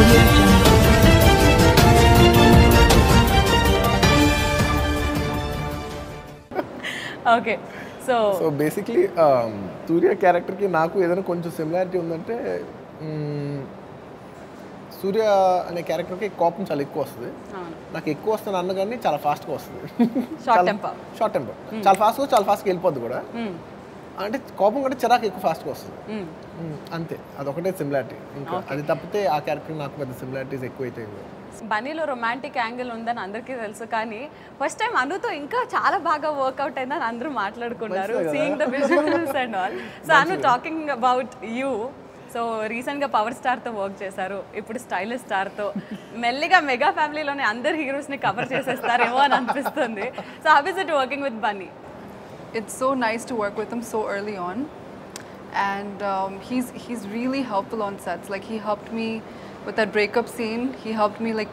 Audio Jungle. Okay so basically Surya క్యారెక్టర్కి నాకు ఏదైనా కొంచెం సిమిలారిటీ ఉందంటే సూర్య అనే క్యారెక్టర్కి కోపం చాలా ఎక్కువ వస్తుంది. నాకు ఎక్కువ వస్తుంది అన్న కానీ చాలా ఫాస్ట్గా వస్తుంది. షార్ట్ టెంపర్ చాలా ఫాస్ట్గా వెళ్ళిపోద్ది కూడా. అంటే కోపం కూడా చిరాకు ఎక్కువ ఫాస్ట్గా వస్తుంది అంతే. అదొకటే సిమిలారిటీ. ఇంకా అది తప్పితే ఆ క్యారెక్టర్ నాకు పెద్ద సిమిలారిటీస్ ఎక్కువ అయితే. బన్నీలో రొమాంటిక్ యాంగిల్ ఉందని అందరికీ తెలుసు, కానీ ఫస్ట్ టైం అనుతో ఇంకా చాలా బాగా వర్క్అవుట్ అయిందని అందరూ మాట్లాడుకున్నారు, seeing the visuals and all. So Anu talking about you, so రీసెంట్గా పవర్ స్టార్తో వర్క్ చేశారు, ఇప్పుడు స్టైలిష్ స్టార్తో మెల్లిగా మెగా ఫ్యామిలీలోనే అందరు హీరోస్ని కవర్ చేసేస్తారేమో అని అనిపిస్తుంది. So how is it working with Bunny? It's so nice to work with him so early on, and he's really helpful on sets. Like, he helped me with that breakup scene. He helped me like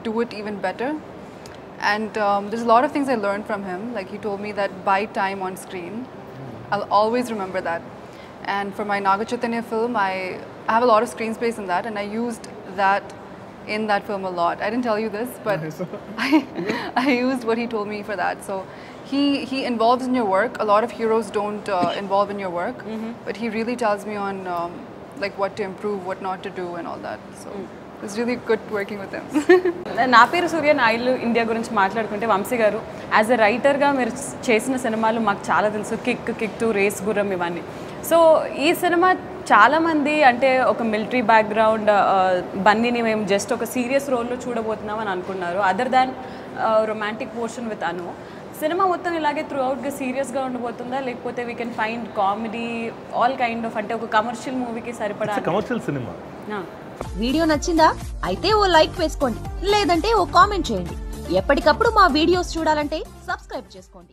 do it even better. And there's a lot of things I learned from him. Like, he told me that buy time on screen. I'll always remember that. And for my Naga Chaitanya film, I have a lot of screen space in that, and I used that in that film a lot. I didn't tell you this, but I used what he told me for that. So he involves in your work. A lot of heroes don't involve in your work, but he really tells me on like what to improve, what not to do, and all that. So it's really good working with him. నా పేరు సూర్య, నా ఇల్లు India గురించి మాట్లాడుకుంటే వంశీ గారు as a రైటర్గా మీరు చేసిన సినిమాలు మాకు చాలా తెలుసు, కిక్ 2, రేస్ గుర్రం, ఇవన్నీ. సో ఈ సినిమా చాలామంది అంటే ఒక మిలిటరీ బ్యాక్గ్రౌండ్ బన్నీని మేము జస్ట్ ఒక సీరియస్ రోల్లో చూడబోతున్నాం అని అనుకున్నారు, other than romantic portion with Anu. Cinema మొత్తం ఇలాగే త్రూ అవుట్గా సీరియస్గా ఉండబోతుందా, లేకపోతే we can find comedy all kind of, అంటే ఒక కమర్షియల్ మూవీకి సరిపడా కమర్షియల్ సినిమా? వీడియో నచ్చిందా? అయితే ఓ లైక్ వేసుకోండి, లేదంటే ఓ కామెంట్ చేయండి. ఎప్పటికప్పుడు మా వీడియోస్ చూడాలంటే సబ్స్క్రైబ్ చేసుకోండి.